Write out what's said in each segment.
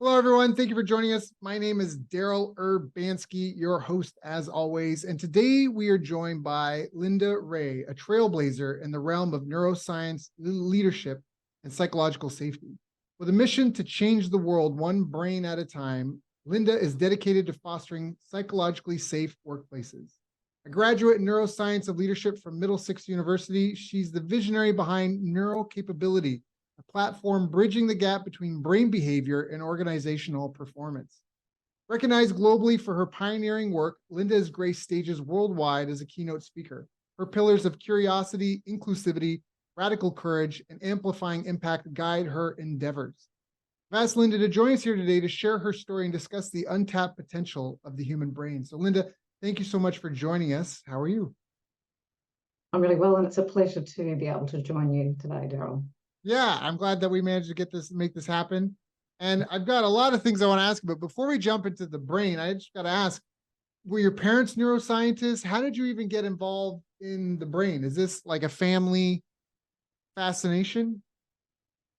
Hello, everyone. Thank you for joining us. My name is Daryl Urbanski, your host, as always. And today we are joined by Linda Ray, a trailblazer in the realm of neuroscience, leadership, and psychological safety. With a mission to change the world one brain at a time, Linda is dedicated to fostering psychologically safe workplaces. A graduate in neuroscience of leadership from Middlesex University, she's the visionary behind Neural Capability, a platform bridging the gap between brain behavior and organizational performance. Recognized globally for her pioneering work, Linda has graced stages worldwide as a keynote speaker. Her pillars of curiosity, inclusivity, radical courage, and amplifying impact guide her endeavors. I've asked Linda to join us here today to share her story and discuss the untapped potential of the human brain. So, Linda, thank you so much for joining us. How are you? I'm really well, and it's a pleasure to be able to join you today, Daryl. Yeah, I'm glad that we managed to make this happen. And I've got a lot of things I want to ask, but before we jump into the brain, I just got to ask, were your parents neuroscientists? How did you even get involved in the brain? Is this like a family fascination?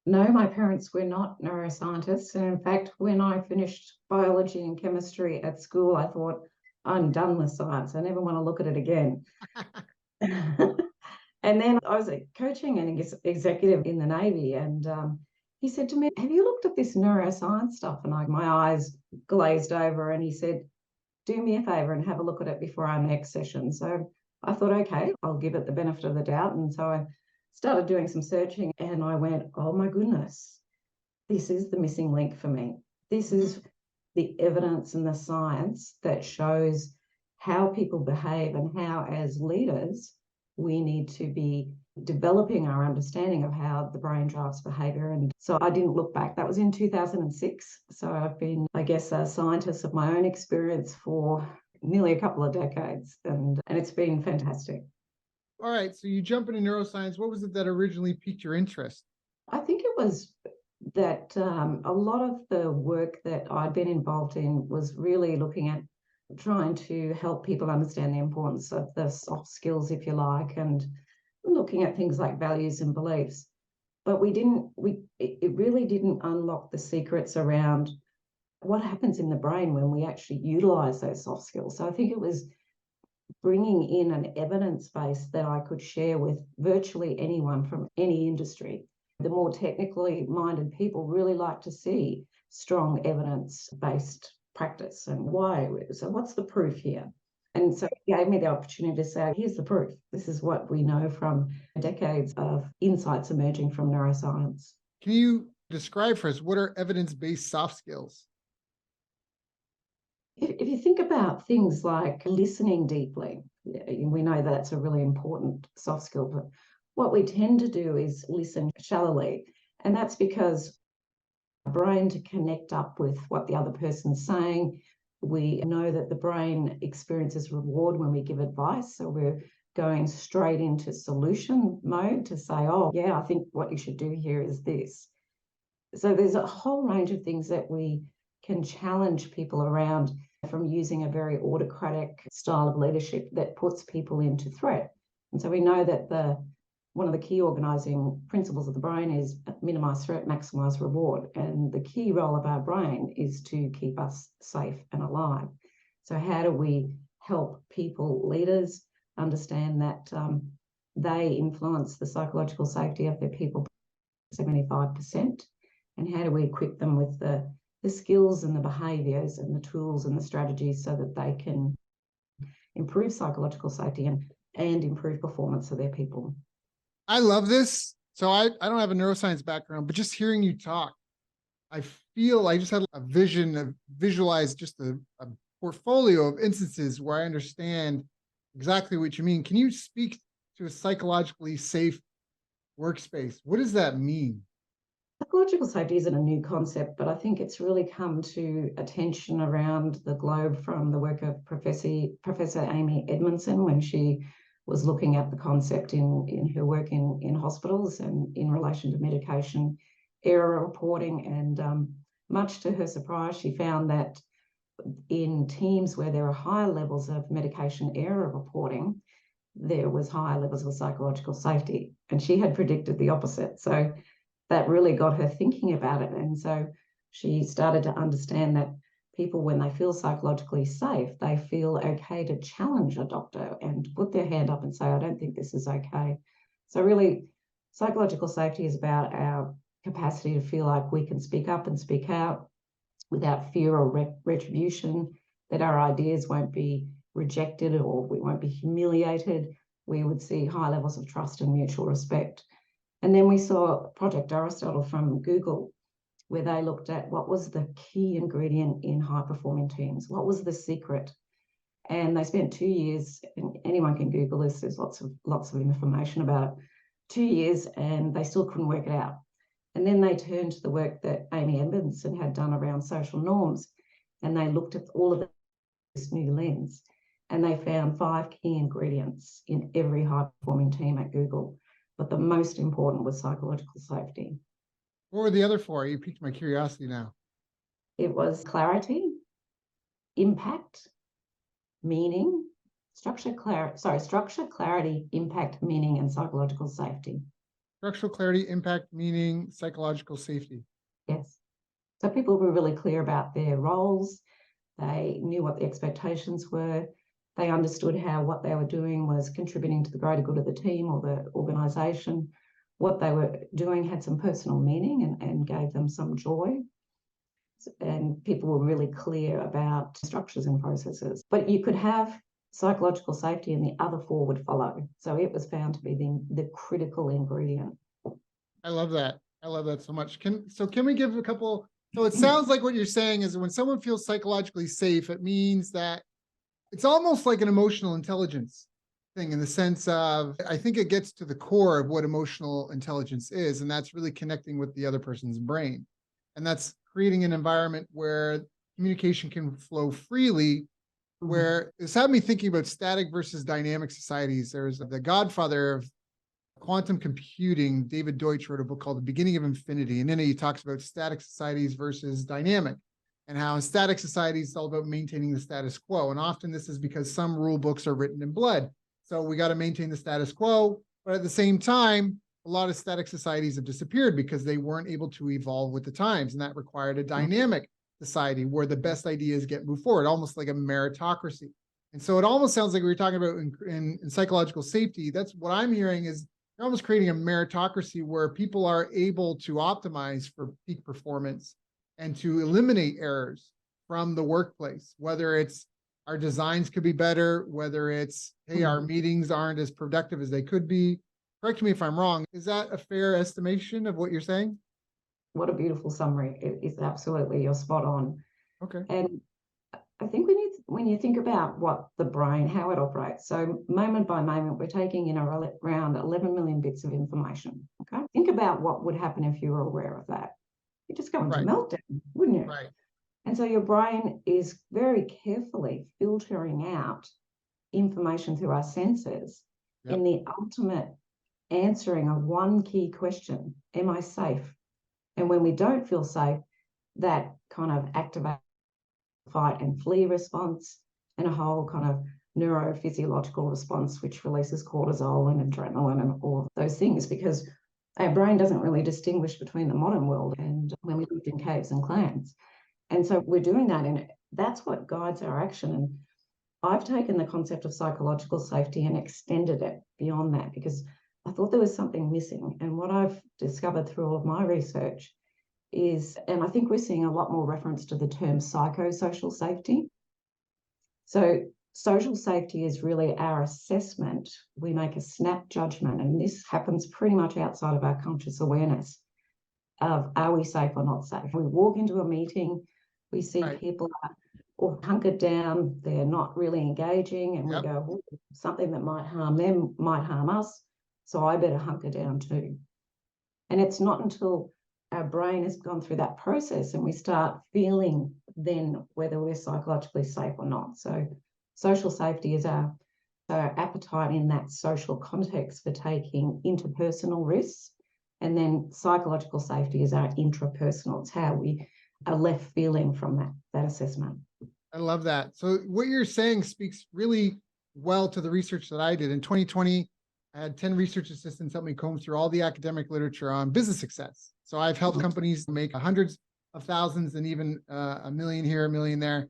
No, my parents were not neuroscientists. And in fact, when I finished biology and chemistry at school, I thought, I'm done with science. I never want to look at it again. And then I was coaching an executive in the Navy, and he said to me, have you looked at this neuroscience stuff? And my eyes glazed over, and he said, do me a favor and have a look at it before our next session. So I thought, okay, I'll give it the benefit of the doubt. And so I started doing some searching, and I went, oh my goodness, this is the missing link for me. This is the evidence and the science that shows how people behave and how, as leaders, we need to be developing our understanding of how the brain drives behavior. And so I didn't look back. That was in 2006. So I've been, I guess, a scientist of my own experience for nearly a couple of decades, and it's been fantastic. All right, so you jump into neuroscience. What was it that originally piqued your interest? I think it was that a lot of the work that I'd been involved in was really looking at trying to help people understand the importance of the soft skills, if you like, and looking at things like values and beliefs. But it really didn't unlock the secrets around what happens in the brain when we actually utilize those soft skills. So I think it was bringing in an evidence base that I could share with virtually anyone from any industry. The more technically minded people really like to see strong evidence-based practice and why. So what's the proof here? And so it gave me the opportunity to say, here's the proof. This is what we know from decades of insights emerging from neuroscience. Can you describe for us what are evidence-based soft skills? If you think about things like listening deeply, we know that's a really important soft skill, but what we tend to do is listen shallowly. And that's because our brain to connect up with what the other person's saying. We know that the brain experiences reward when we give advice. So we're going straight into solution mode to say, oh, yeah, I think what you should do here is this. So there's a whole range of things that we can challenge people around, from using a very autocratic style of leadership that puts people into threat. And so we know that one of the key organizing principles of the brain is minimize threat, maximize reward. And the key role of our brain is to keep us safe and alive. So how do we help people, leaders, understand that they influence the psychological safety of their people 75%? And how do we equip them with the skills and the behaviors and the tools and the strategies so that they can improve psychological safety and improve performance of their people? I love this. So I don't have a neuroscience background, but just hearing you talk, I feel I just had a vision of visualize just a portfolio of instances where I understand exactly what you mean. Can you speak to a psychologically safe workspace? What does that mean? Psychological safety isn't a new concept, but I think it's really come to attention around the globe from the work of Professor Amy Edmondson, when she was looking at the concept in her work in hospitals and in relation to medication error reporting. And much to her surprise, she found that in teams where there are higher levels of medication error reporting, there was higher levels of psychological safety. And she had predicted the opposite. So that really got her thinking about it. And so she started to understand that people, when they feel psychologically safe, they feel okay to challenge a doctor and put their hand up and say, I don't think this is okay. So really, psychological safety is about our capacity to feel like we can speak up and speak out without fear or retribution, that our ideas won't be rejected or we won't be humiliated. We would see high levels of trust and mutual respect. And then we saw Project Aristotle from Google, where they looked at what was the key ingredient in high-performing teams, what was the secret. And they spent 2 years, and anyone can Google this, there's lots of information about it, 2 years, and they still couldn't work it out. And then they turned to the work that Amy Edmondson had done around social norms, and they looked at all of this new lens, and they found 5 key ingredients in every high-performing team at Google. But the most important was psychological safety. What were the other 4? You piqued my curiosity now. It was clarity, impact, meaning, structure, clarity, impact, meaning, and psychological safety. Structural clarity, impact, meaning, psychological safety. Yes. So people were really clear about their roles. They knew what the expectations were. They understood how what they were doing was contributing to the greater good of the team or the organisation. What they were doing had some personal meaning and gave them some joy. And people were really clear about structures and processes. But you could have psychological safety and the other 4 would follow. So it was found to be the critical ingredient. I love that. I love that so much. Can we give a couple? So it sounds like what you're saying is when someone feels psychologically safe, it means that it's almost like an emotional intelligence thing, in the sense of, I think it gets to the core of what emotional intelligence is, and that's really connecting with the other person's brain. And that's creating an environment where communication can flow freely, where it's had me thinking about static versus dynamic societies. There's the godfather of quantum computing, David Deutsch, wrote a book called The Beginning of Infinity. And in it, he talks about static societies versus dynamic, and how in static societies, it's all about maintaining the status quo. And often this is because some rule books are written in blood. So we got to maintain the status quo. But at the same time, a lot of static societies have disappeared because they weren't able to evolve with the times. And that required a dynamic society where the best ideas get moved forward, almost like a meritocracy. And so it almost sounds like we were talking about in psychological safety. That's what I'm hearing, is you're almost creating a meritocracy where people are able to optimize for peak performance and to eliminate errors from the workplace, whether it's our designs could be better, whether it's, hey, our meetings aren't as productive as they could be. Correct me if I'm wrong. Is that a fair estimation of what you're saying? What a beautiful summary. It is absolutely, you're spot on. Okay. And I think when you think about what the brain, how it operates, so moment by moment, we're taking in around 11 million bits of information. Okay. Think about what would happen if you were aware of that. You'd just go into meltdown, wouldn't you? Right. And so your brain is very carefully filtering out information through our senses in the ultimate answering of one key question: am I safe? And when we don't feel safe, that kind of activates fight and flee response and a whole kind of neurophysiological response, which releases cortisol and adrenaline and all of those things, because our brain doesn't really distinguish between the modern world and when we lived in caves and clans. And so we're doing that, and that's what guides our action. And I've taken the concept of psychological safety and extended it beyond that, because I thought there was something missing. And what I've discovered through all of my research is, and I think we're seeing a lot more reference to the term psychosocial safety. So social safety is really our assessment. We make a snap judgment, and this happens pretty much outside of our conscious awareness of, are we safe or not safe? We walk into a meeting, we see people are all hunkered down, they're not really engaging, and we go, oh, something that might harm them might harm us, so I better hunker down too. And it's not until our brain has gone through that process and we start feeling then whether we're psychologically safe or not. So social safety is our appetite in that social context for taking interpersonal risks. And then psychological safety is our intrapersonal. It's how we are left feeling from that assessment. I love that. So what you're saying speaks really well to the research that I did. In 2020, I had 10 research assistants help me comb through all the academic literature on business success. So I've helped companies make hundreds of thousands and even a million here, a million there.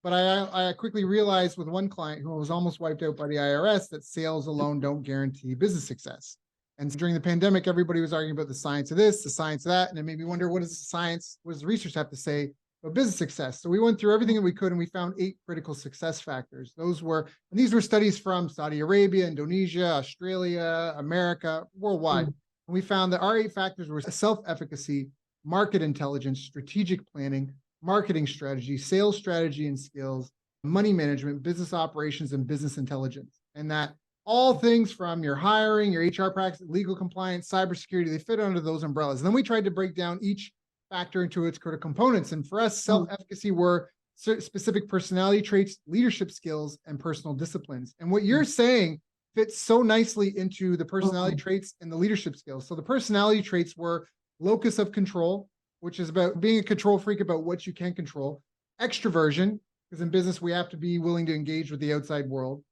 But I quickly realized with one client who was almost wiped out by the IRS that sales alone don't guarantee business success. And during the pandemic, everybody was arguing about the science of this, the science of that. And it made me wonder, what does the science, what does the research have to say about business success? So we went through everything that we could, and we found 8 critical success factors. And these were studies from Saudi Arabia, Indonesia, Australia, America, worldwide. And we found that our 8 factors were self-efficacy, market intelligence, strategic planning, marketing strategy, sales strategy and skills, money management, business operations, and business intelligence. And that all things from your hiring, your HR practice, legal compliance, cybersecurity, they fit under those umbrellas. And then we tried to break down each factor into its critical components. And for us, self-efficacy were specific personality traits, leadership skills, and personal disciplines. And what you're saying fits so nicely into the personality traits and the leadership skills. So the personality traits were locus of control, which is about being a control freak about what you can control, extroversion, because in business, we have to be willing to engage with the outside world,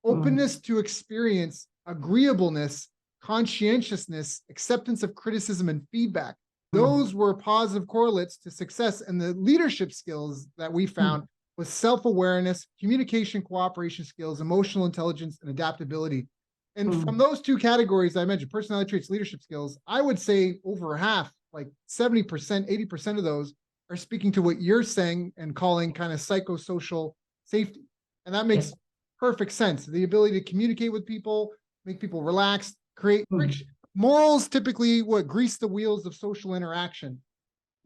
openness to experience, agreeableness, conscientiousness, acceptance of criticism and feedback. Those were positive correlates to success. And the leadership skills that we found was self-awareness, communication, cooperation skills, emotional intelligence, and adaptability. And from those 2 categories I mentioned, personality traits, leadership skills, I would say over half, like 70%, 80% of those are speaking to what you're saying and calling kind of psychosocial safety. And that makes perfect sense. The ability to communicate with people, make people relaxed, create friction. Morals typically grease the wheels of social interaction.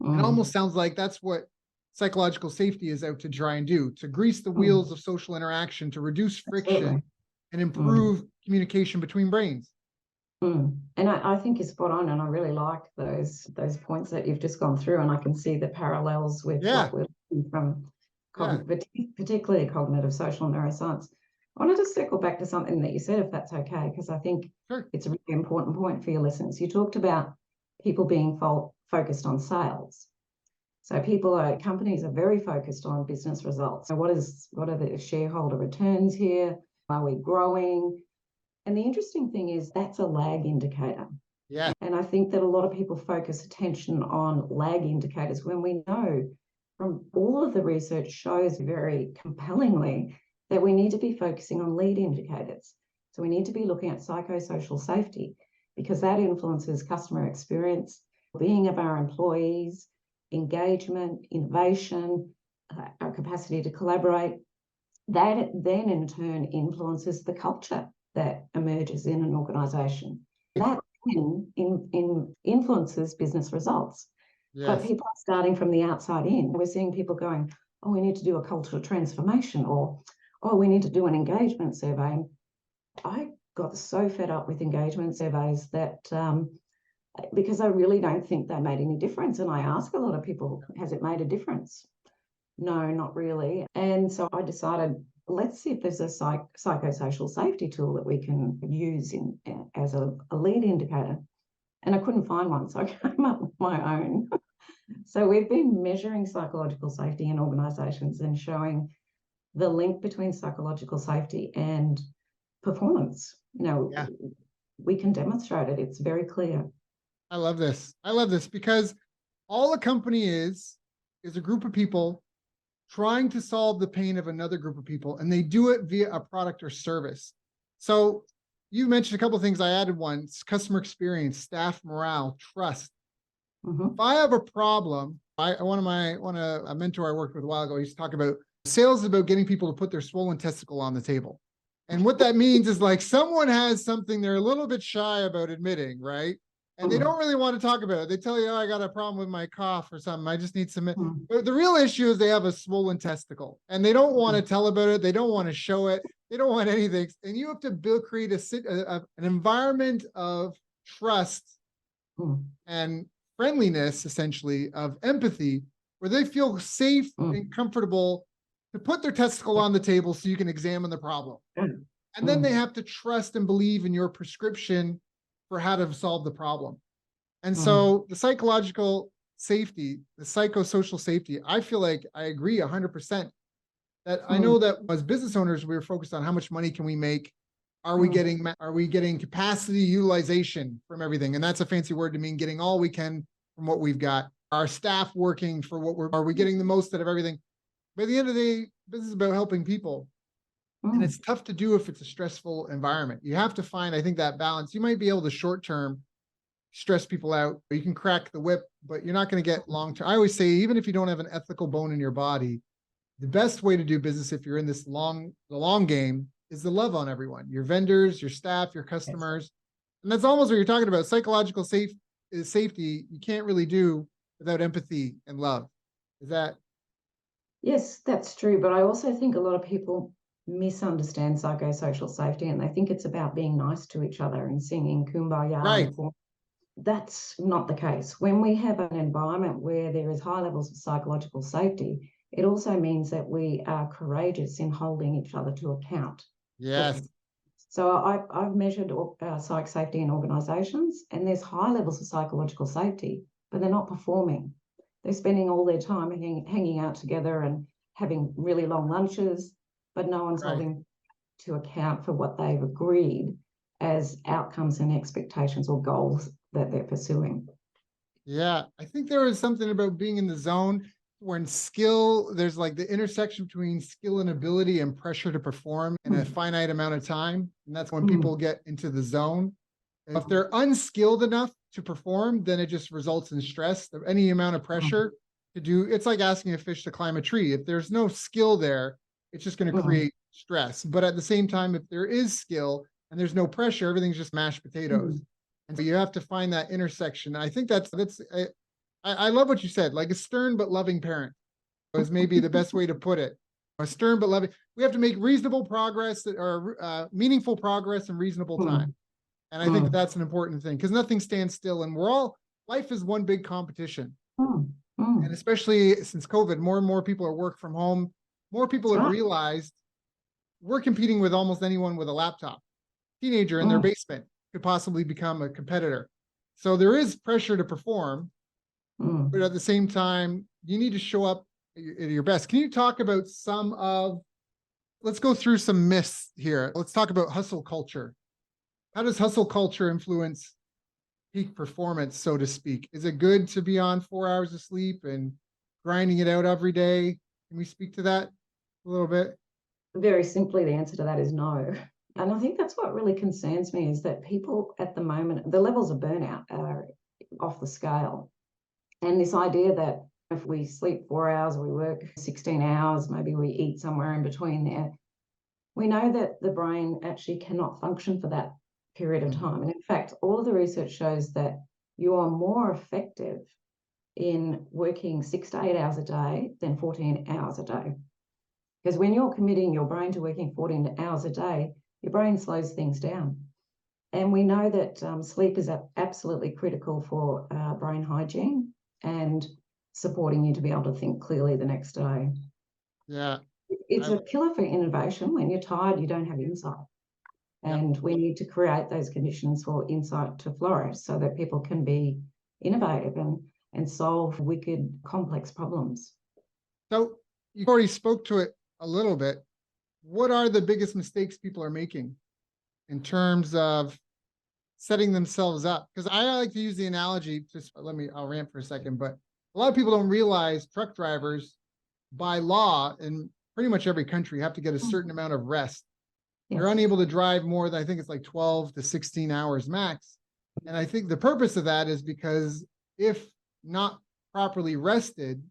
It almost sounds like that's what psychological safety is out to try and do, to grease the wheels of social interaction, to reduce friction and improve communication between brains. And I think you're spot on, and I really like those points that you've just gone through, and I can see the parallels with what we're looking from, particularly cognitive social neuroscience. I wanted to circle back to something that you said, if that's okay, because I think it's a really important point for your listeners. You talked about people being focused on sales. So companies are very focused on business results. So what are the shareholder returns here? Are we growing? And the interesting thing is that's a lag indicator. Yeah. And I think that a lot of people focus attention on lag indicators when we know from all of the research shows very compellingly that we need to be focusing on lead indicators. So we need to be looking at psychosocial safety, because that influences customer experience, being of our employees, engagement, innovation, our capacity to collaborate. That then in turn influences the culture that emerges in an organization. That then influences business results. But people are starting from the outside in. We're seeing people going, oh, we need to do a cultural transformation, or, oh, we need to do an engagement survey. I got so fed up with engagement surveys that because I really don't think they made any difference. And I ask a lot of people, has it made a difference? No, not really. And so I decided, let's see if there's a psychosocial safety tool that we can use as a lead indicator. And I couldn't find one, so I came up with my own. So we've been measuring psychological safety in organizations and showing the link between psychological safety and performance. We can demonstrate it. It's very clear. I love this. I love this because all a company is a group of people trying to solve the pain of another group of people, and they do it via a product or service. So you mentioned a couple of things. I added one: it's customer experience, staff morale, trust. If I have a problem, a mentor I worked with a while ago, he used to talk about sales is about getting people to put their swollen testicle on the table. And what that means is, like, someone has something they're a little bit shy about admitting, right? And they don't really want to talk about it. They tell you, oh, I got a problem with my cough or something. I just need some. The real issue is they have a swollen testicle and they don't want to tell about it. They don't want to show it. They don't want anything. And you have to create an environment of trust and friendliness, essentially, of empathy, where they feel safe and comfortable to put their testicle on the table so you can examine the problem. And then they have to trust and believe in your prescription for how to solve the problem. And so the psychological safety, the psychosocial safety, I feel like I agree 100% that I know that as business owners, we were focused on how much money can we make? Are we getting capacity utilization from everything? And that's a fancy word to mean getting all we can from what we've got. our staff working for are we getting the most out of everything? But at the end of the day, business is about helping people. And it's tough to do if it's a stressful environment. You have to find, I think, that balance. You might be able to short term stress people out. You can crack the whip, but you're not going to get long term. I always say, even if you don't have an ethical bone in your body, the best way to do business if you're in the long game is to love on everyone, your vendors, your staff, your customers. And that's almost what you're talking about. Psychological safety, you can't really do without empathy and love. Is that? Yes, that's true. But I also think a lot of people misunderstand psychosocial safety, and they think it's about being nice to each other and singing Kumbaya. Right. That's not the case. When we have an environment where there is high levels of psychological safety, it also means that we are courageous in holding each other to account. Yes. So I've measured psych safety in organisations, and there's high levels of psychological safety, but they're not performing. They're spending all their time hanging out together and having really long lunches, but no one's holding to account for what they've agreed as outcomes and expectations or goals that they're pursuing. Yeah, I think there is something about being in the zone when there's like the intersection between skill and ability and pressure to perform in a finite amount of time. And that's when people get into the zone. And if they're unskilled enough to perform, then it just results in stress. Any amount of pressure to do, it's like asking a fish to climb a tree. If there's no skill there, it's just going to create stress. But at the same time, if there is skill and there's no pressure, everything's just mashed potatoes. And so you have to find that intersection. I think I love what you said, like a stern but loving parent is maybe the best way to put it. A stern but loving. We have to make reasonable progress or meaningful progress in reasonable time. And I think that's an important thing because nothing stands still. And life is one big competition. And especially since COVID, more and more people are work from home. More people have realized we're competing with almost anyone with a laptop. Teenager in their basement could possibly become a competitor. So there is pressure to perform, but at the same time, you need to show up at your best. Can you talk about let's go through some myths here. Let's talk about hustle culture. How does hustle culture influence peak performance, so to speak? Is it good to be on 4 hours of sleep and grinding it out every day? Can we speak to that a little bit? Very simply, the answer to that is no. And I think that's what really concerns me is that people at the moment, the levels of burnout are off the scale. And this idea that if we sleep 4 hours, we work 16 hours, maybe we eat somewhere in between there, we know that the brain actually cannot function for that period of time. And in fact, all of the research shows that you are more effective in working 6 to 8 hours a day than 14 hours a day. Because when you're committing your brain to working 14 hours a day, your brain slows things down. And we know that sleep is absolutely critical for brain hygiene and supporting you to be able to think clearly the next day. Yeah. It's a killer for innovation. When you're tired, you don't have insight. And we need to create those conditions for insight to flourish so that people can be innovative and solve wicked, complex problems. So you already spoke to it a little bit. What are the biggest mistakes people are making in terms of setting themselves up? Because I like to use the analogy, I'll rant for a second, but a lot of people don't realize truck drivers by law in pretty much every country have to get a certain amount of rest. They're unable to drive more than, I think it's like 12 to 16 hours max. And I think the purpose of that is because if not properly rested,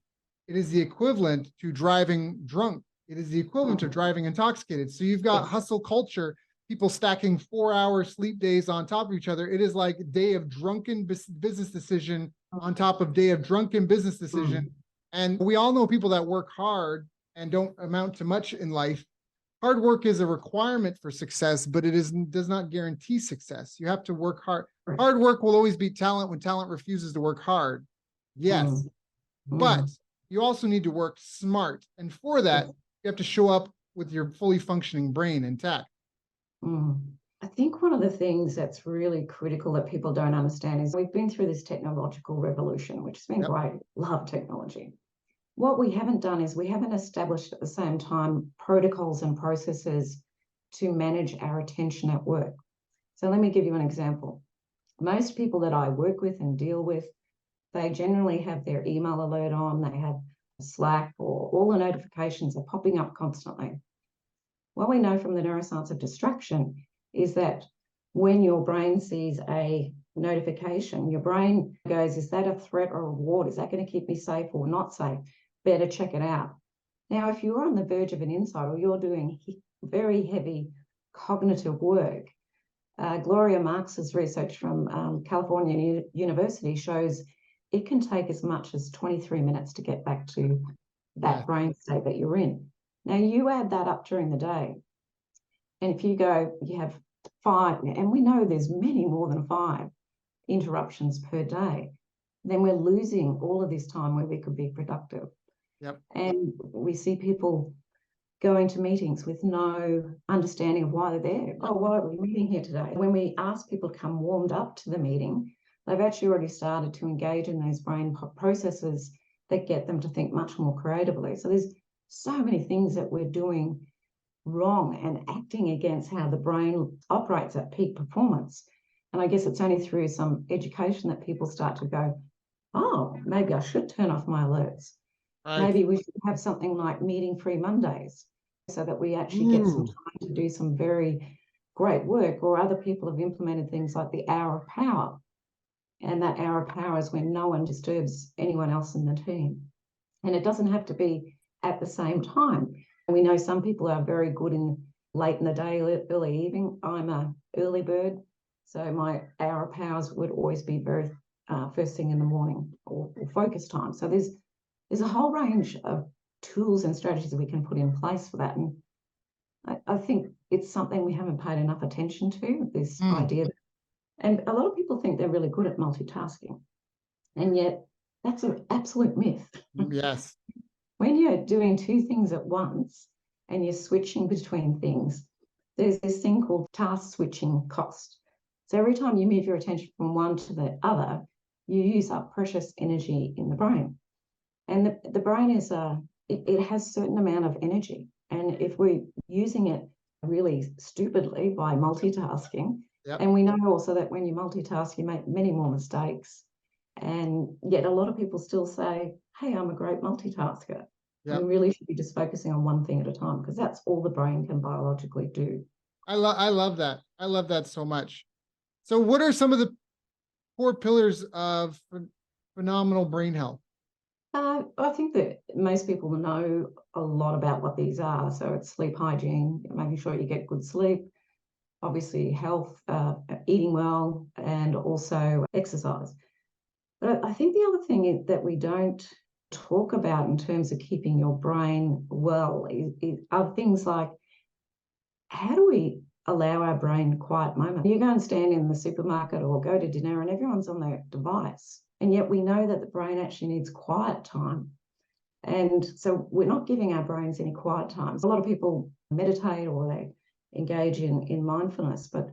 it is the equivalent to driving drunk. It is the equivalent to driving intoxicated. So you've got hustle culture, people stacking 4-hour sleep days on top of each other. It is like a day of drunken business decision on top of day of drunken business decision. And we all know people that work hard and don't amount to much in life. Hard work is a requirement for success, but it does not guarantee success. You have to work hard. Hard work will always beat talent when talent refuses to work hard. Yes, but you also need to work smart. And for that, you have to show up with your fully functioning brain intact. I think one of the things that's really critical that people don't understand is we've been through this technological revolution, which has been great. Love technology. What we haven't done is we haven't established at the same time protocols and processes to manage our attention at work. So let me give you an example. Most people that I work with and deal with, they generally have their email alert on, they have Slack, or all the notifications are popping up constantly. What we know from the neuroscience of distraction is that when your brain sees a notification, your brain goes, is that a threat or a reward? Is that going to keep me safe or not safe? Better check it out. Now, if you're on the verge of an insight or you're doing very heavy cognitive work, Gloria Marx's research from California University shows it can take as much as 23 minutes to get back to that brain state that you're in. Now, you add that up during the day, and if you have 5, and we know there's many more than 5 interruptions per day, then we're losing all of this time where we could be productive. Yep. And we see people going to meetings with no understanding of why they're there. Oh, why are we meeting here today? When we ask people to come warmed up to the meeting, they've actually already started to engage in those brain processes that get them to think much more creatively. So there's so many things that we're doing wrong and acting against how the brain operates at peak performance. And I guess it's only through some education that people start to go, oh, maybe I should turn off my alerts. Right. Maybe we should have something like meeting-free Mondays so that we actually get some time to do some very great work. Or other people have implemented things like the hour of power. And that hour of power is when no one disturbs anyone else in the team. And it doesn't have to be at the same time. We know some people are very good in late in the day, early evening. I'm an early bird, so my hour of powers would always be very first thing in the morning or focus time. So there's a whole range of tools and strategies that we can put in place for that. And I think it's something we haven't paid enough attention to, this idea. And a lot of people think they're really good at multitasking. And yet that's an absolute myth. Yes. When you're doing 2 things at once and you're switching between things, there's this thing called task switching cost. So every time you move your attention from one to the other, you use up precious energy in the brain. And the brain is it has a certain amount of energy. And if we're using it really stupidly by multitasking, and we know also that when you multitask, you make many more mistakes. And yet a lot of people still say, hey, I'm a great multitasker. We really should be just focusing on one thing at a time, because that's all the brain can biologically do. I love that. I love that so much. So what are some of the core pillars of phenomenal brain health? I think that most people know a lot about what these are. So it's sleep hygiene, making sure you get good sleep, obviously health, eating well, and also exercise. But I think the other thing that we don't talk about in terms of keeping your brain well are things like, how do we allow our brain quiet moment? You go and stand in the supermarket or go to dinner and everyone's on their device. And yet we know that the brain actually needs quiet time. And so we're not giving our brains any quiet time. So a lot of people meditate or they engage in mindfulness, but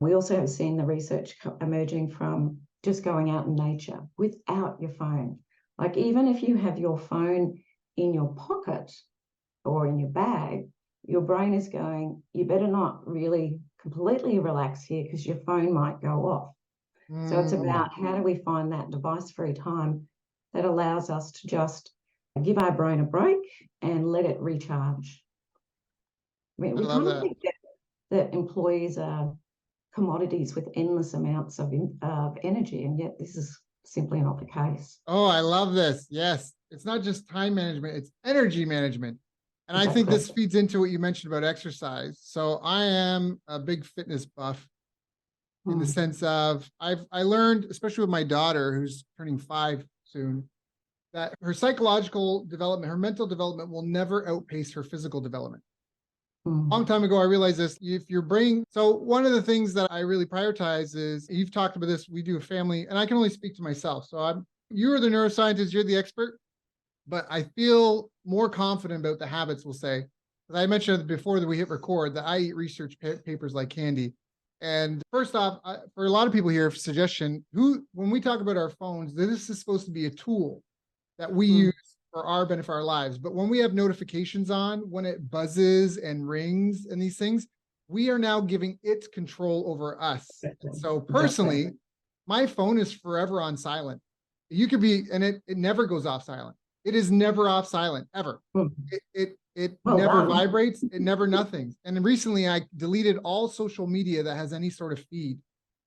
we also have seen the research emerging from just going out in nature without your phone. Like even if you have your phone in your pocket or in your bag, your brain is going, you better not really completely relax here because your phone might go off. So it's about how do we find that device-free time that allows us to just give our brain a break and let it recharge. I mean, we kind of think that employees are commodities with endless amounts of energy, and yet this is simply not the case. Oh, I love this. Yes. It's not just time management, it's energy management. And exactly. I think this feeds into what you mentioned about exercise. So I am a big fitness buff in the sense of I learned, especially with my daughter who's turning 5 soon, that her psychological development, her mental development will never outpace her physical development. A long time ago, I realized this. If your brain, so one of the things that I really prioritize is, you've talked about this, we do a family, and I can only speak to myself. So you're the neuroscientist, you're the expert, but I feel more confident about the habits, we'll say. As I mentioned before that we hit record, that I eat research papers like candy. And first off, for a lot of people here, suggestion, when we talk about our phones, this is supposed to be a tool that we use for our benefit, our lives. But when we have notifications on, when it buzzes and rings and these things, we are now giving it control over us. And so personally, my phone is forever on silent. You could be, and it never goes off silent. It is never off silent, ever. Mm. It Well never done. vibrates. It never nothing. And recently I deleted all social media that has any sort of feed.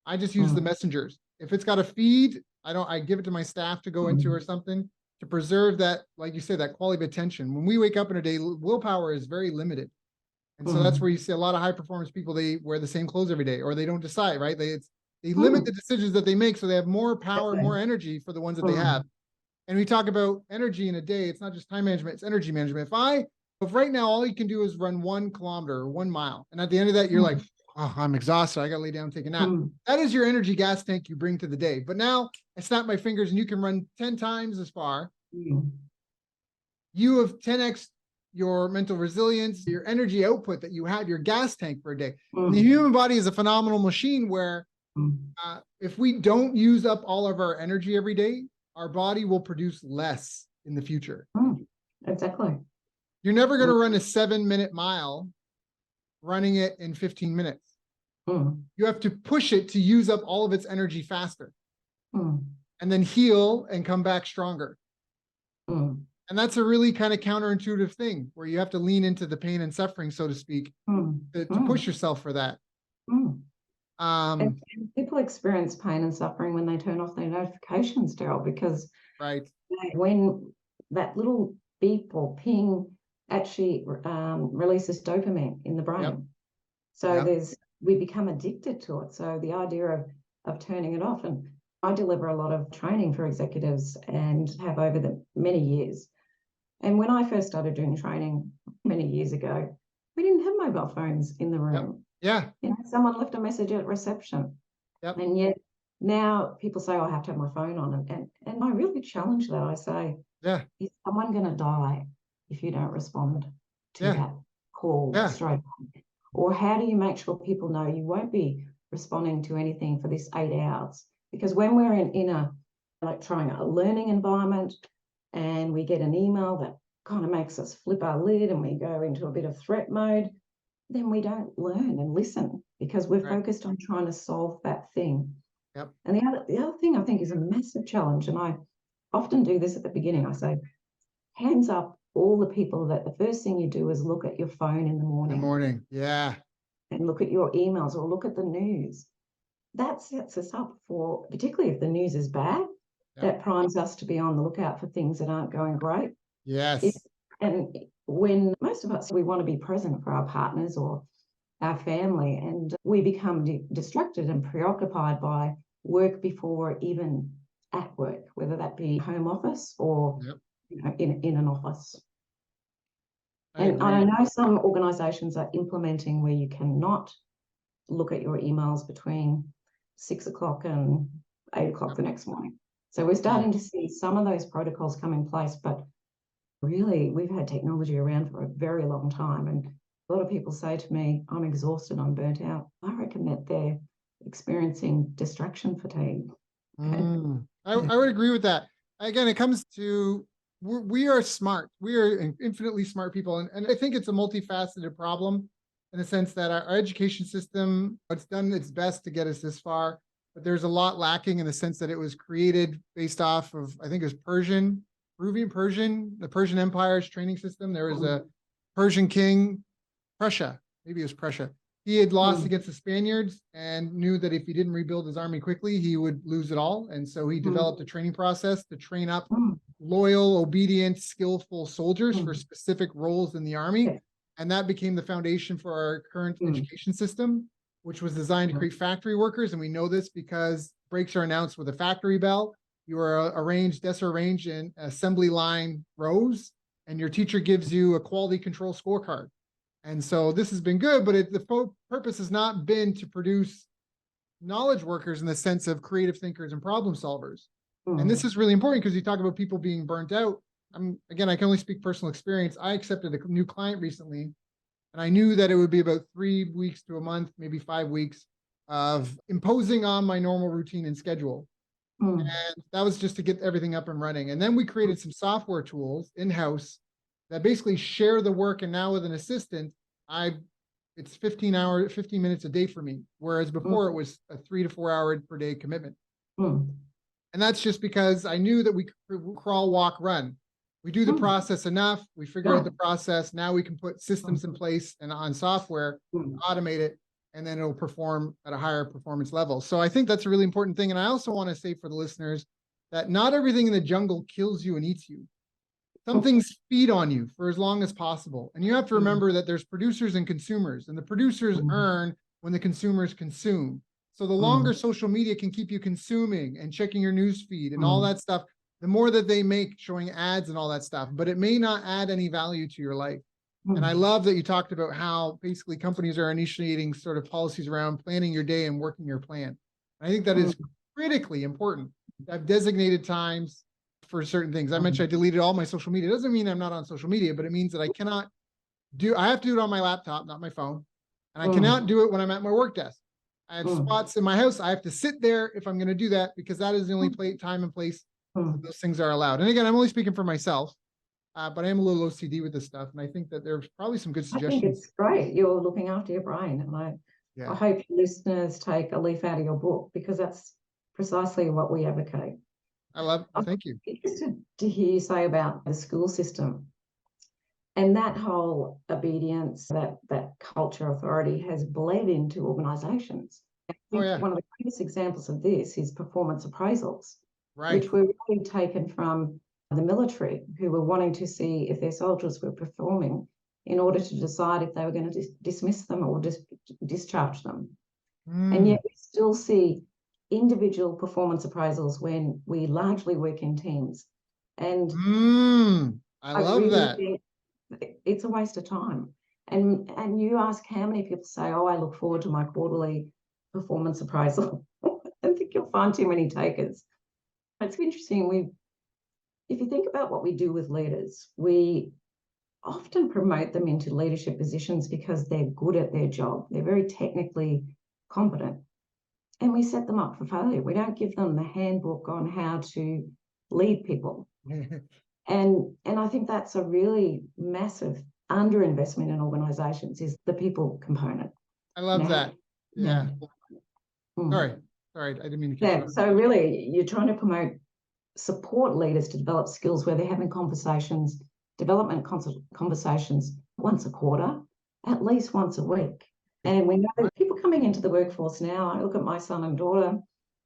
I just use the messengers. If it's got a feed, I give it to my staff to go into or something to preserve that, like you say, that quality of attention. When we wake up in a day, willpower is very limited. And so that's where you see a lot of high performance people, they wear the same clothes every day, or they don't decide, right? They limit the decisions that they make, so they have more power, more energy for the ones that they have. And we talk about energy in a day. It's not just time management, it's energy management. If right now all you can do is run 1 kilometer or 1 mile, and at the end of that, you're like, oh, I'm exhausted, I gotta lay down and take a nap. That is your energy gas tank you bring to the day. But now I snap my fingers and you can run 10 times as far. You have 10x your mental resilience, your energy output that you have, your gas tank for a day. And the human body is a phenomenal machine where if we don't use up all of our energy every day, our body will produce less in the future. Exactly. You're never going to run a 7-minute mile running it in 15 minutes. You have to push it to use up all of its energy faster and then heal and come back stronger. And that's a really kind of counterintuitive thing where you have to lean into the pain and suffering, so to speak, to push yourself for that. And people experience pain and suffering when they turn off their notifications, Daryl, because when that little beep or ping actually releases dopamine in the brain. So we become addicted to it. So the idea of turning it off, and I deliver a lot of training for executives and have over the many years. And when I first started doing training many years ago, we didn't have mobile phones in the room. Someone left a message at reception. And yet now people say, oh, I have to have my phone on. And I really challenge that. I say, is someone going to die if you don't respond to that call straight away? Or how do you make sure people know you won't be responding to anything for this 8 hours? Because when we're in a learning environment and we get an email that kind of makes us flip our lid and we go into a bit of threat mode, then we don't learn and listen because we're focused on trying to solve that thing. And the other thing I think is a massive challenge, and I often do this at the beginning, I say, hands up all the people that the first thing you do is look at your phone in the morning. And look at your emails or look at the news. That sets us up for, particularly if the news is bad, that primes us to be on the lookout for things that aren't going great. And when most of us, we want to be present for our partners or our family, and we become distracted and preoccupied by work before even at work, whether that be home office or in an office. And I know some organisations are implementing where you cannot look at your emails between 6 o'clock and 8 o'clock the next morning. So we're starting to see some of those protocols come in place, but really we've had technology around for a very long time. And a lot of people say to me, I'm exhausted, I'm burnt out. I reckon that they're experiencing distraction fatigue. I would agree with that. Again, it comes to, we are smart. We are infinitely smart people. And I think it's a multifaceted problem in the sense that our education system, it's done its best to get us this far, but there's a lot lacking in the sense that it was created based off of, I think it was Persian, the Persian Empire's training system. There was a Persian king, Prussia, maybe it was Prussia. He had lost against the Spaniards and knew that if he didn't rebuild his army quickly, he would lose it all. And so he developed a training process to train up loyal, obedient, skillful soldiers for specific roles in the army. And that became the foundation for our current education system, which was designed to create factory workers. And we know this because breaks are announced with a factory bell. You are arranged in assembly line rows, and your teacher gives you a quality control scorecard. And so this has been good, but the purpose has not been to produce knowledge workers in the sense of creative thinkers and problem solvers. And this is really important because you talk about people being burnt out. Again, I can only speak personal experience. I accepted a new client recently, and I knew that it would be about 3 weeks to a month, maybe 5 weeks of imposing on my normal routine and schedule. And that was just to get everything up and running. And then we created some software tools in-house that basically share the work. And now with an assistant, it's 15 minutes a day for me. Whereas before it was a 3 to 4 hour per day commitment. And that's just because I knew that we could crawl, walk, run. We do the process enough, we figure out the process. Now we can put systems in place and on software, automate it, and then it'll perform at a higher performance level. So I think that's a really important thing. And I also want to say for the listeners that not everything in the jungle kills you and eats you. Some things feed on you for as long as possible. And you have to remember that there's producers and consumers, and the producers earn when the consumers consume. So the longer social media can keep you consuming and checking your news feed and all that stuff, the more that they make showing ads and all that stuff, but it may not add any value to your life. And I love that you talked about how basically companies are initiating sort of policies around planning your day and working your plan. I think that is critically important. I've designated times for certain things. I mentioned I deleted all my social media. It doesn't mean I'm not on social media, but it means that I have to do it on my laptop, not my phone. And I cannot do it when I'm at my work desk. I have spots in my house. I have to sit there if I'm going to do that, because that is the only time and place those things are allowed. And again, I'm only speaking for myself, but I am a little OCD with this stuff. And I think that there's probably some good suggestions. I think it's great. You're looking after your brain. And I hope listeners take a leaf out of your book, because that's precisely what we advocate. Thank you. I'm interested to hear you say about the school system and that whole obedience, that culture authority has bled into organisations. I think one of the greatest examples of this is performance appraisals, which were really taken from the military, who were wanting to see if their soldiers were performing in order to decide if they were going to dismiss them or discharge them. And yet we still see individual performance appraisals when we largely work in teams. And I love really that. It's a waste of time. And you ask how many people say, oh, I look forward to my quarterly performance appraisal. I don't think you'll find too many takers. It's interesting. If you think about what we do with leaders, we often promote them into leadership positions because they're good at their job. They're very technically competent. And we set them up for failure. We don't give them the handbook on how to lead people. And I think that's a really massive underinvestment in organisations, is the people component. I love that. Yeah. Sorry, I didn't mean to catch you. So really, you're trying to support leaders to develop skills where they're having development conversations once a quarter, at least once a week. And we know people coming into the workforce now, I look at my son and daughter,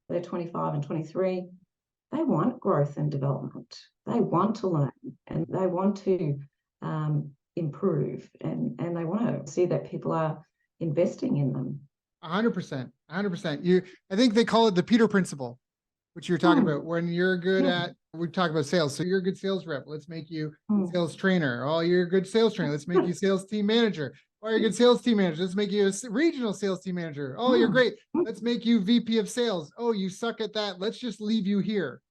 they're 25 and 23, they want growth and development. They want to learn, and they want to improve, and they want to see that people are investing in them. 100%. I think they call it the Peter principle, which you're talking about. When you're good at, we talk about sales. So you're a good sales rep. Let's make you sales trainer. Oh, you're a good sales trainer. Let's make you sales team manager. Oh, you're a good sales team manager. Let's make you a regional sales team manager. Oh, you're great. Let's make you VP of sales. Oh, you suck at that. Let's just leave you here,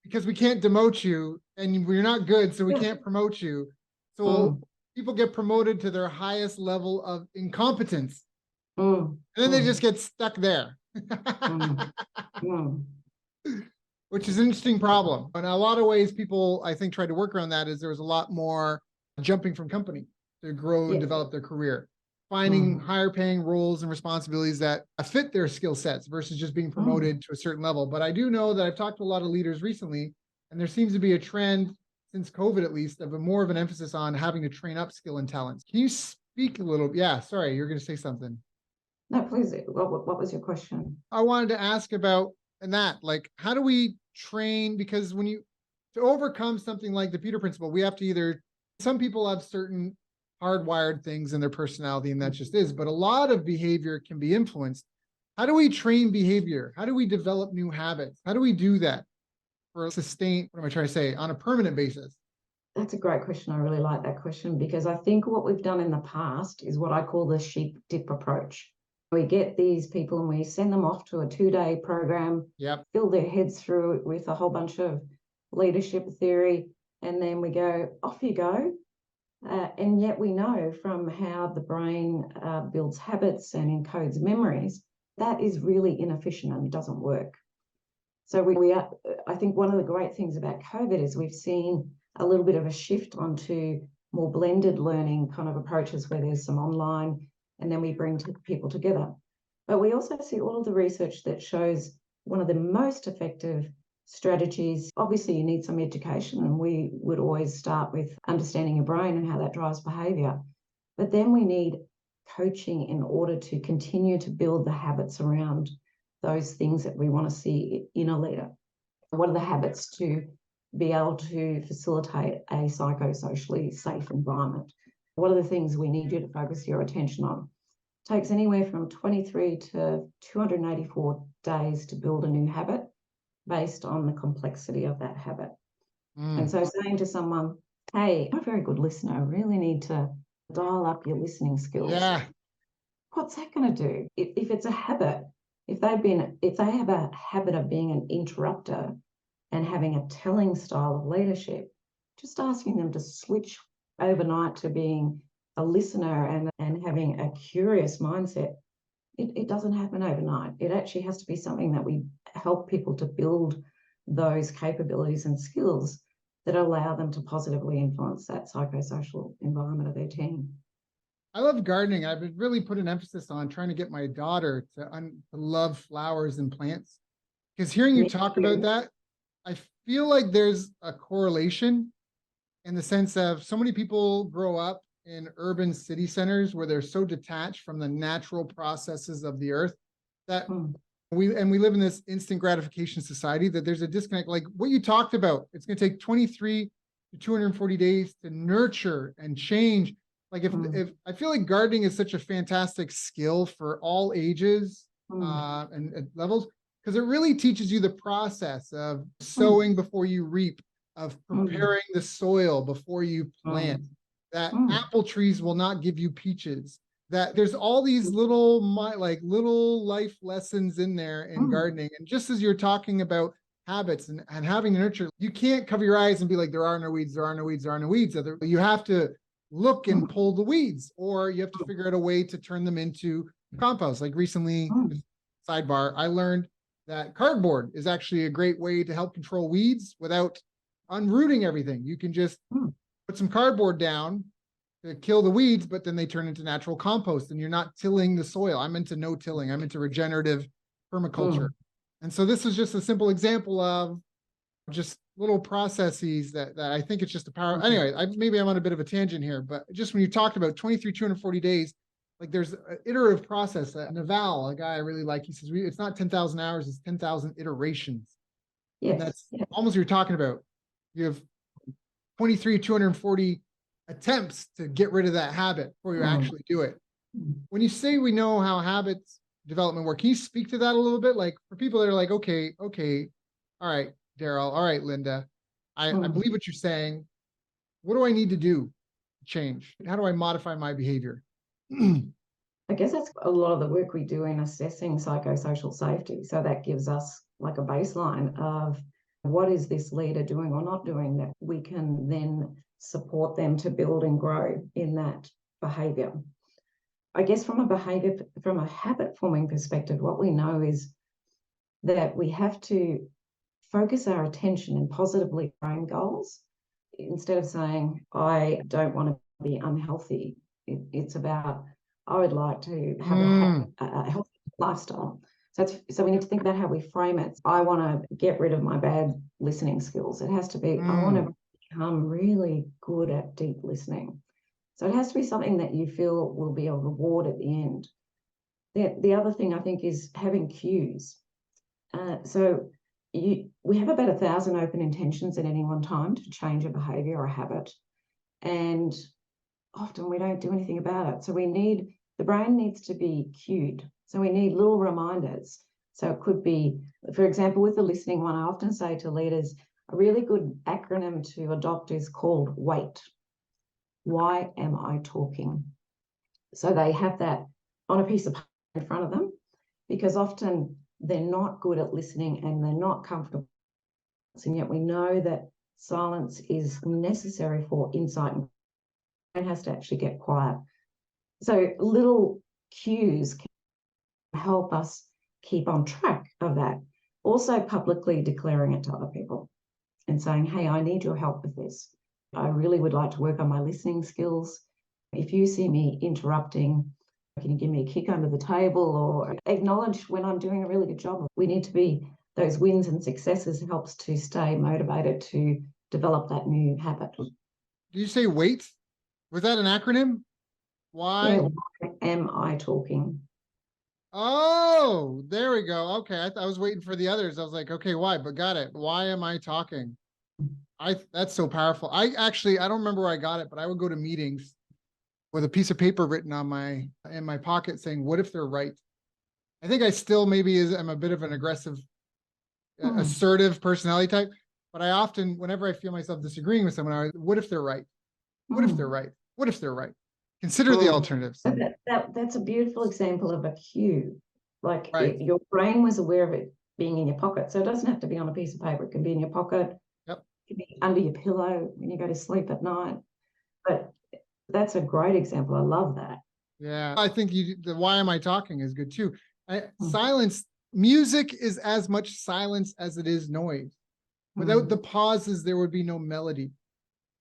because we can't demote you, and you're not good, so we can't promote you. So people get promoted to their highest level of incompetence, and then they just get stuck there. Which is an interesting problem. In a lot of ways, people, I think, tried to work around that. Is there was a lot more jumping from company to grow and develop their career, finding higher paying roles and responsibilities that fit their skill sets versus just being promoted to a certain level. But I do know that I've talked to a lot of leaders recently, and there seems to be a trend since COVID, at least, of more of an emphasis on having to train up skill and talents. Can you speak a little? Yeah, sorry, you're going to say something. No, please. What was your question? I wanted to ask about like, how do we train? Because to overcome something like the Peter principle, we have to some people have certain hardwired things in their personality, and that just is, but a lot of behavior can be influenced. How do we train behavior? How do we develop new habits? How do we do that for sustained, what am I trying to say, on a permanent basis? That's a great question. I really like that question, because I think what we've done in the past is what I call the sheep dip approach. We get these people and we send them off to a 2-day program, fill their heads through it with a whole bunch of leadership theory, and then we go, off you go. And yet we know from how the brain builds habits and encodes memories, that is really inefficient and doesn't work. So I think one of the great things about COVID is we've seen a little bit of a shift onto more blended learning kind of approaches, where there's some online and then we bring people together. But we also see all of the research that shows one of the most effective strategies, obviously you need some education, and we would always start with understanding your brain and how that drives behavior. But then we need coaching in order to continue to build the habits around those things that we want to see in a leader. What are the habits to be able to facilitate a psychosocially safe environment? What are the things we need you to focus your attention on? It takes anywhere from 23 to 284 days to build a new habit based on the complexity of that habit. And so saying to someone, hey, I'm a very good listener, I really need to dial up your listening skills. Yeah. What's that going to do? If it's a habit, if they have a habit of being an interrupter and having a telling style of leadership, just asking them to switch overnight to being a listener and having a curious mindset, it doesn't happen overnight. It actually has to be something that we help people to build those capabilities and skills that allow them to positively influence that psychosocial environment of their team. I love gardening. I've really put an emphasis on trying to get my daughter to love flowers and plants. Because hearing you talk about that, I feel like there's a correlation in the sense of so many people grow up in urban city centers where they're so detached from the natural processes of the earth that we live in this instant gratification society, that there's a disconnect. Like what you talked about, it's going to take 23 to 240 days to nurture and change. Like if I feel like gardening is such a fantastic skill for all ages and levels, because it really teaches you the process of sowing before you reap, of preparing the soil before you plant, that apple trees will not give you peaches, that there's all these little life lessons in there in gardening. And just as you're talking about habits and having to nurture, you can't cover your eyes and be like, there are no weeds, there are no weeds, there are no weeds. You have to look and pull the weeds, or you have to figure out a way to turn them into compost. Like recently, sidebar, I learned that cardboard is actually a great way to help control weeds without unrooting everything. You can just put some cardboard down to kill the weeds, but then they turn into natural compost and you're not tilling the soil. I'm into no tilling. I'm into regenerative permaculture. And so this is just a simple example of just little processes that I think it's just a power. Anyway, maybe I'm on a bit of a tangent here, but just when you talked about 240 days, like there's an iterative process. Naval, a guy I really like, he says, it's not 10,000 hours, it's 10,000 iterations. Yes. And that's almost what you're talking about. You have 240 attempts to get rid of that habit before you actually do it. When you say we know how habits development work, can you speak to that a little bit? Like for people that are like, okay, all right, Daryl, all right, Linda, I believe what you're saying. What do I need to do to change? How do I modify my behavior? I guess that's a lot of the work we do in assessing psychosocial safety. So that gives us like a baseline of what is this leader doing or not doing that we can then support them to build and grow in that behavior. I guess from a habit forming perspective, what we know is that we have to focus our attention and positively frame goals. Instead of saying, I don't want to be unhealthy, it's about, I would like to have a healthy lifestyle. So we need to think about how we frame it. I want to get rid of my bad listening skills. It has to be, I want to become really good at deep listening. So it has to be something that you feel will be a reward at the end. The other thing I think is having cues. We have about 1,000 open intentions at any one time to change a behavior or a habit. And often we don't do anything about it. So the brain needs to be cued. So we need little reminders. So it could be, for example, with the listening one, I often say to leaders, a really good acronym to adopt is called WAIT. Why am I talking? So they have that on a piece of paper in front of them, because often they're not good at listening and they're not comfortable. And yet we know that silence is necessary for insight and has to actually get quiet. So little cues can help us keep on track of that. Also publicly declaring it to other people and saying, hey, I need your help with this. I really would like to work on my listening skills. If you see me interrupting Can you give me a kick under the table or acknowledge when I'm doing a really good job? We need to be, those wins and successes helps to stay motivated to develop that new habit. Did you say WAIT? Was that an acronym? Why? Yeah, why am I talking? Oh, there we go. Okay. I was waiting for the others. I was like, okay, why? But got it. Why am I talking? That's so powerful. I don't remember where I got it, but I would go to meetings with a piece of paper written on in my pocket saying, what if they're right? I think I still I'm a bit of an aggressive, assertive personality type, but I often, whenever I feel myself disagreeing with someone, what if they're right? What if they're right? What if they're right? Consider the alternatives. That's a beautiful example of a cue. Like right. your brain was aware of it being in your pocket. So it doesn't have to be on a piece of paper. It can be in your pocket. Yep. It can be under your pillow when you go to sleep at night. But that's a great example. I love that. Yeah. I think the why am I talking is good too. Silence, music is as much silence as it is noise. Without the pauses, there would be no melody.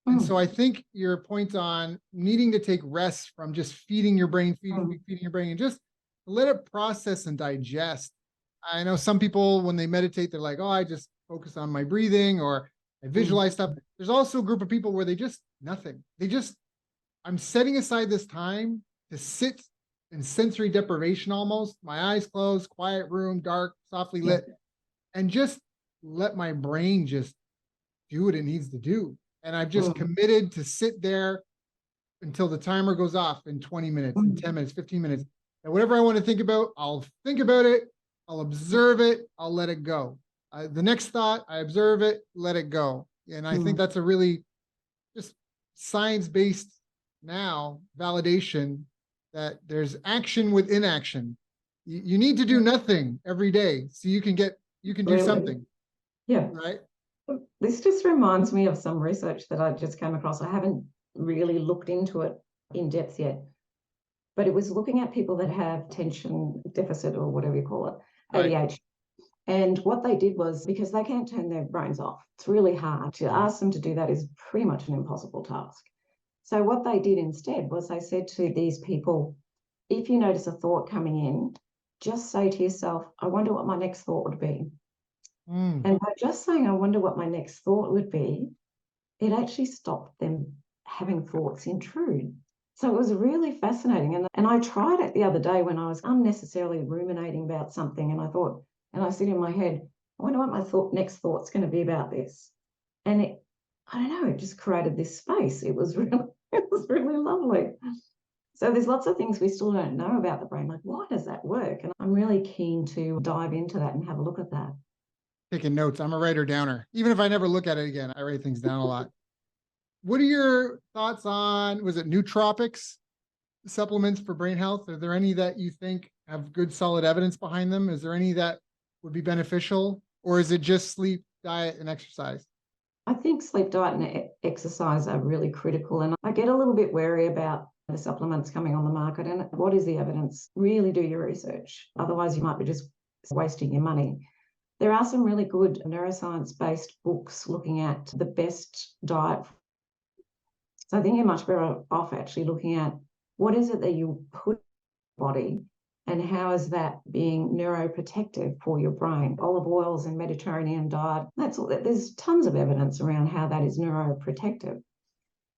And so I think your point on needing to take rest from just feeding your brain, feeding your brain, and just let it process and digest. I know some people, when they meditate, they're like, oh, I just focus on my breathing or I visualize stuff. There's also a group of people where they just nothing. I'm setting aside this time to sit in sensory deprivation almost, my eyes closed, quiet room, dark, softly lit, and just let my brain just do what it needs to do. And I've just committed to sit there until the timer goes off in 20 minutes, in 10 minutes, 15 minutes. And whatever I want to think about, I'll think about it. I'll observe it. I'll let it go. The next thought, I observe it, let it go. And I think that's a really just science-based now validation that there's action with inaction. You need to do nothing every day so you can do something. Yeah. Right. This just reminds me of some research that I just came across. I haven't really looked into it in depth yet, but it was looking at people that have attention deficit or whatever you call it, ADHD. Right. And what they did was, because they can't turn their brains off, it's really hard. To ask them to do that is pretty much an impossible task. So what they did instead was they said to these people, if you notice a thought coming in, just say to yourself, I wonder what my next thought would be. And by just saying, I wonder what my next thought would be, it actually stopped them having thoughts intrude. So it was really fascinating. And I tried it the other day when I was unnecessarily ruminating about something. And I thought, and I said in my head, I wonder what my next thought's going to be about this. And I don't know, it just created this space. It was really lovely. So there's lots of things we still don't know about the brain. Like, why does that work? And I'm really keen to dive into that and have a look at that. Taking notes. I'm a writer downer. Even if I never look at it again, I write things down a lot. What are your thoughts on, was it nootropics, supplements for brain health? Are there any that you think have good solid evidence behind them? Is there any that would be beneficial, or is it just sleep, diet, and exercise? I think sleep, diet, and exercise are really critical. And I get a little bit wary about the supplements coming on the market. And what is the evidence? Really do your research. Otherwise, you might be just wasting your money. There are some really good neuroscience-based books looking at the best diet. So I think you're much better off actually looking at what is it that you put in your body and how is that being neuroprotective for your brain. Olive oils and Mediterranean diet, there's tons of evidence around how that is neuroprotective.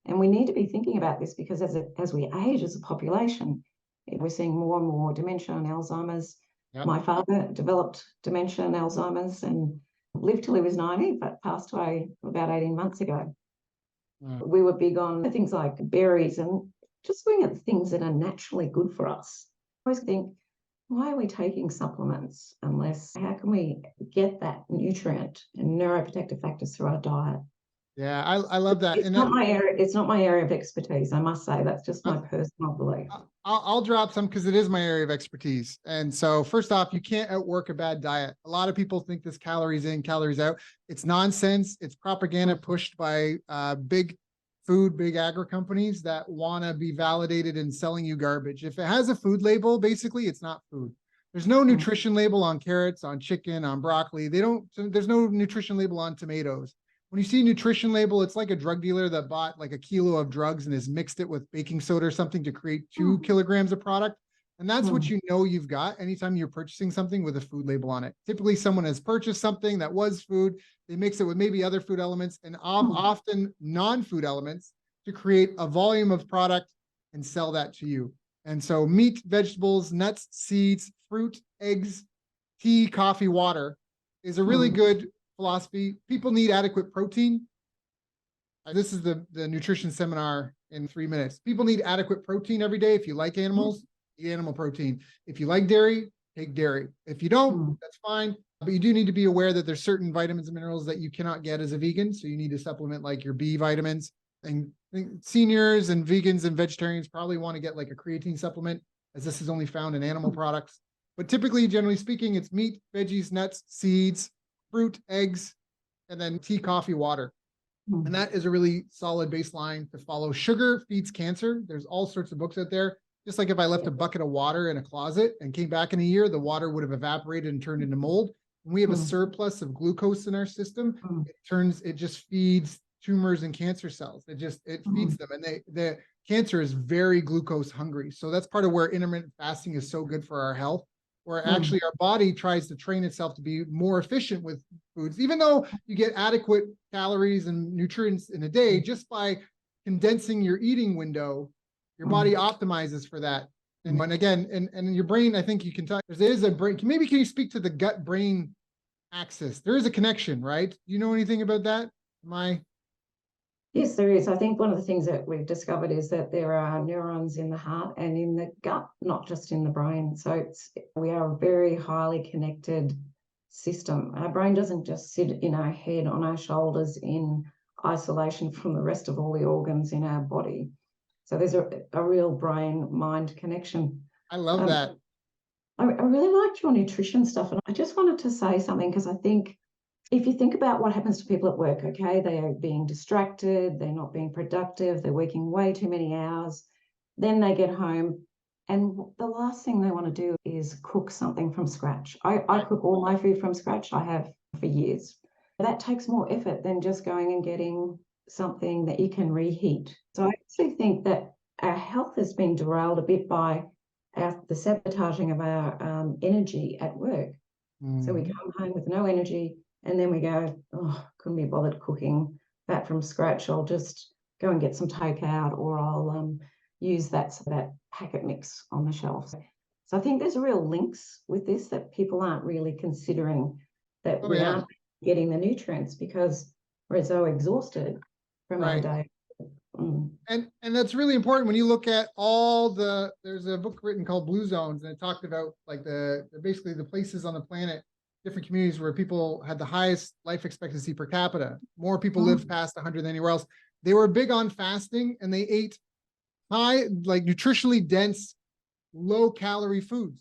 And we need to be thinking about this because as we age as a population, we're seeing more and more dementia and Alzheimer's. Yep. My father developed dementia and Alzheimer's and lived till he was 90, but passed away about 18 months ago. We were big on things like berries and just looking at things that are naturally good for us. I always think, why are we taking supplements how can we get that nutrient and neuroprotective factors through our diet? Yeah, I love that. It's not my area of expertise, I must say. That's just my personal belief. I'll drop some because it is my area of expertise. And so first off, you can't outwork a bad diet. A lot of people think this calories in, calories out. It's nonsense. It's propaganda pushed by big agri companies that want to be validated in selling you garbage. If it has a food label, basically it's not food. There's no nutrition label on carrots, on chicken, on broccoli. There's no nutrition label on tomatoes. When you see a nutrition label, it's like a drug dealer that bought like a kilo of drugs and has mixed it with baking soda or something to create 2 kilograms of product. And that's what Mm. you've got anytime you're purchasing something with a food label on it. Typically, someone has purchased something that was food. They mix it with maybe other food elements and often non-food elements to create a volume of product and sell that to you. And so meat, vegetables, nuts, seeds, fruit, eggs, tea, coffee, water is a really good philosophy. People need adequate protein. This is the nutrition seminar in 3 minutes. People need adequate protein every day. If you like animals, eat animal protein. If you like dairy, take dairy. If you don't, that's fine. But you do need to be aware that there's certain vitamins and minerals that you cannot get as a vegan. So you need to supplement like your B vitamins. And seniors and vegans and vegetarians probably want to get like a creatine supplement, as this is only found in animal products. But typically, generally speaking, it's meat, veggies, nuts, seeds, fruit, eggs, and then tea, coffee, water. And that is a really solid baseline to follow. Sugar feeds cancer. There's all sorts of books out there. Just like if I left a bucket of water in a closet and came back in a year, the water would have evaporated and turned into mold. When we have a surplus of glucose in our system, it just feeds tumors and cancer cells. It feeds them, and the cancer is very glucose hungry. So that's part of where intermittent fasting is so good for our health, where actually our body tries to train itself to be more efficient with foods, even though you get adequate calories and nutrients in a day, just by condensing your eating window, your body optimizes for that. And again, and your brain, I think you can talk, there is a brain, maybe can you speak to the gut brain axis? There is a connection, right? Do you know anything about that? Yes, there is. I think one of the things that we've discovered is that there are neurons in the heart and in the gut, not just in the brain. So we are a very highly connected system. Our brain doesn't just sit in our head, on our shoulders, in isolation from the rest of all the organs in our body. So there's a real brain-mind connection. I love that. I really liked your nutrition stuff. And I just wanted to say something, because I think if you think about what happens to people at work, okay, they are being distracted, they're not being productive, they're working way too many hours. Then they get home, and the last thing they want to do is cook something from scratch. I cook all my food from scratch. I have for years. That takes more effort than just going and getting something that you can reheat. So I actually think that our health has been derailed a bit by the sabotaging of our energy at work. So we come home with no energy, and then we go, oh, couldn't be bothered cooking that from scratch. I'll just go and get some takeout, or I'll use that packet mix on the shelf. So I think there's real links with this that people aren't really considering, that we aren't getting the nutrients because we're so exhausted from our day. And that's really important when you look at there's a book written called Blue Zones, and it talked about like basically the places on the planet, different communities where people had the highest life expectancy per capita. More people lived past 100 than anywhere else. They were big on fasting, and they ate high, like nutritionally dense, low calorie foods.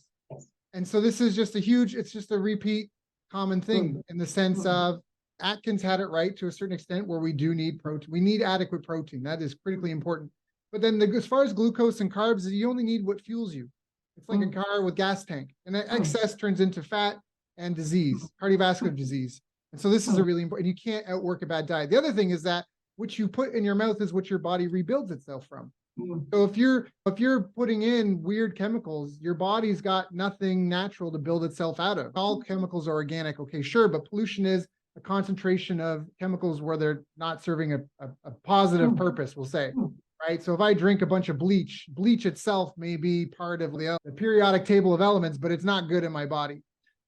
And so this is just it's just a repeat common thing in the sense of Atkins had it right to a certain extent, where we do need protein. We need adequate protein. That is critically important. But then as far as glucose and carbs, you only need what fuels you. It's like a car with gas tank, and that excess turns into fat and disease, cardiovascular disease. And so this is a really important, you can't outwork a bad diet. The other thing is that what you put in your mouth is what your body rebuilds itself from. So if you're putting in weird chemicals, your body's got nothing natural to build itself out of. All chemicals are organic, okay, sure, but pollution is a concentration of chemicals where they're not serving a positive purpose, we'll say, right? So if I drink a bunch of bleach itself may be part of the periodic table of elements, but it's not good in my body.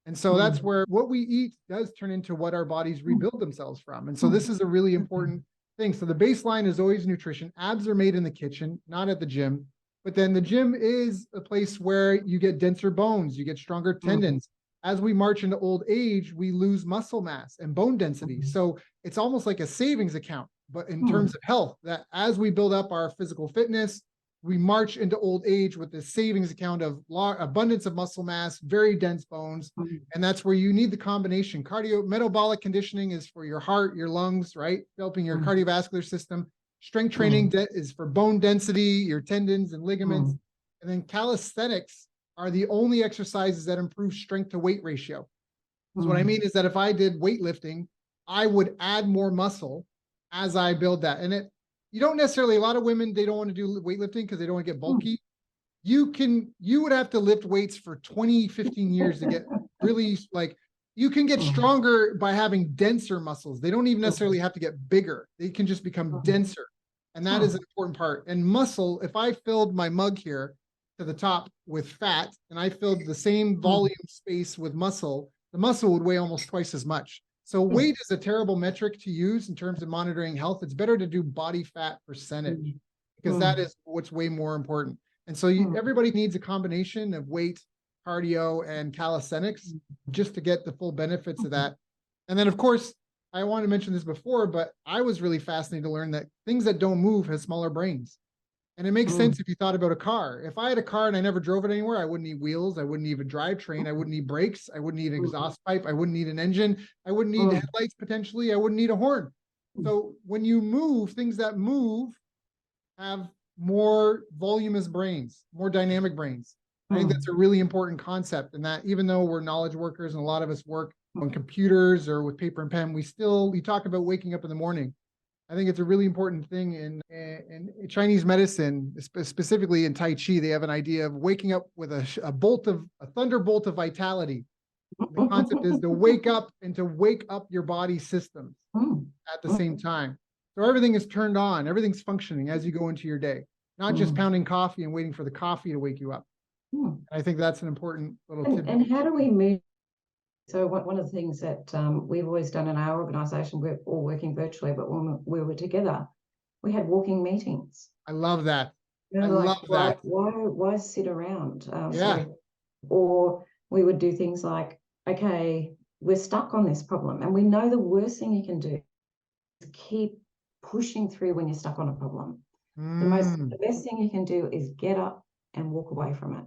And so that's where what we eat does turn into what our bodies rebuild themselves from. And so this is a really important thing. So the baseline is always nutrition. Abs are made in the kitchen, not at the gym. But then the gym is a place where you get denser bones, you get stronger tendons. As we march into old age, we lose muscle mass and bone density. So it's almost like a savings account, but in terms of health, that as we build up our physical fitness, we march into old age with this savings account of abundance of muscle mass, very dense bones. And that's where you need the combination. Metabolic conditioning is for your heart, your lungs, right? Helping your cardiovascular system. Strength training is for bone density, your tendons and ligaments. And then calisthenics are the only exercises that improve strength to weight ratio. So what I mean is that if I did weightlifting, I would add more muscle as I build that. And you don't necessarily, a lot of women, they don't want to do weightlifting because they don't want to get bulky. you would have to lift weights for 20, 15 years to get really like, you can get stronger by having denser muscles. They don't even necessarily have to get bigger. They can just become denser. And that is an important part. And muscle, if I filled my mug here to the top with fat and I filled the same volume space with muscle, the muscle would weigh almost twice as much. So weight is a terrible metric to use in terms of monitoring health. It's better to do body fat percentage because that is what's way more important. And so everybody needs a combination of weight, cardio, and calisthenics just to get the full benefits of that. And then, of course, I want to mention this before, but I was really fascinated to learn that things that don't move have smaller brains. And it makes sense if you thought about a car. If I had a car and I never drove it anywhere, I wouldn't need wheels. I wouldn't need a drivetrain. I wouldn't need brakes. I wouldn't need an exhaust pipe. I wouldn't need an engine. I wouldn't need headlights potentially. I wouldn't need a horn. So when you move, things that move have more voluminous brains, more dynamic brains. I think that's a really important concept. And that even though we're knowledge workers and a lot of us work on computers or with paper and pen, we talk about waking up in the morning. I think it's a really important thing in Chinese medicine, specifically in Tai Chi. They have an idea of waking up with a thunderbolt of vitality. The concept is to wake up and to wake up your body systems at the same time. So everything is turned on, everything's functioning as you go into your day, not just pounding coffee and waiting for the coffee to wake you up. I think that's an important little tip. And how do we move? So one of the things that we've always done in our organization, we're all working virtually, but when we were together, we had walking meetings. I love that. You know, I love that. Why sit around? Yeah. Or we would do things like, okay, we're stuck on this problem, and we know the worst thing you can do is keep pushing through when you're stuck on a problem. The best thing you can do is get up and walk away from it.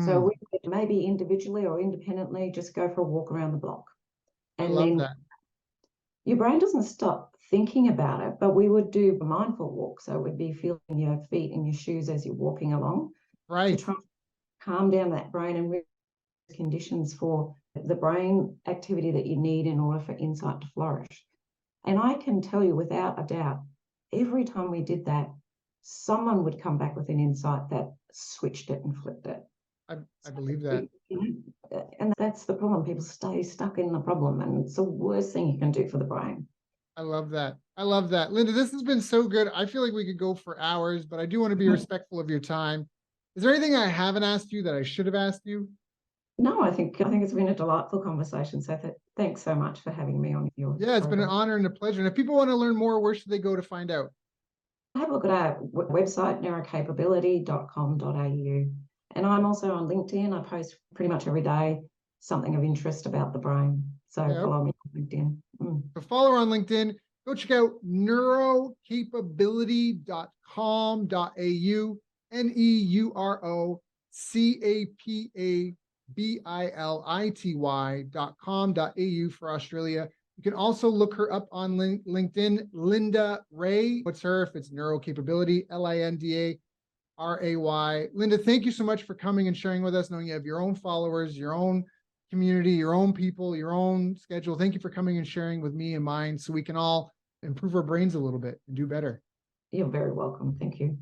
So we would maybe individually or independently just go for a walk around the block. And then your brain doesn't stop thinking about it, but we would do a mindful walk. So it would be feeling your feet in your shoes as you're walking along. Right. To try to calm down that brain and conditions for the brain activity that you need in order for insight to flourish. And I can tell you without a doubt, every time we did that, someone would come back with an insight that switched it and flipped it. I believe that. And that's the problem. People stay stuck in the problem, and it's the worst thing you can do for the brain. I love that. I love that. Linda, this has been so good. I feel like we could go for hours, but I do want to be respectful of your time. Is there anything I haven't asked you that I should have asked you? No, I think it's been a delightful conversation. So thanks so much for having me on your Yeah, it's been an honor and a pleasure. And if people want to learn more, where should they go to find out? Have a look at our website, neurocapability.com.au. And I'm also on LinkedIn. I post pretty much every day something of interest about the brain. So follow me on LinkedIn. So follow her on LinkedIn. Go check out neurocapability.com.au, neurocapability.com.au for Australia. You can also look her up on LinkedIn, Linda Ray. What's her if it's neurocapability, LINDA RAY. Linda, thank you so much for coming and sharing with us, knowing you have your own followers, your own community, your own people, your own schedule. Thank you for coming and sharing with me and mine so we can all improve our brains a little bit and do better. You're very welcome. Thank you.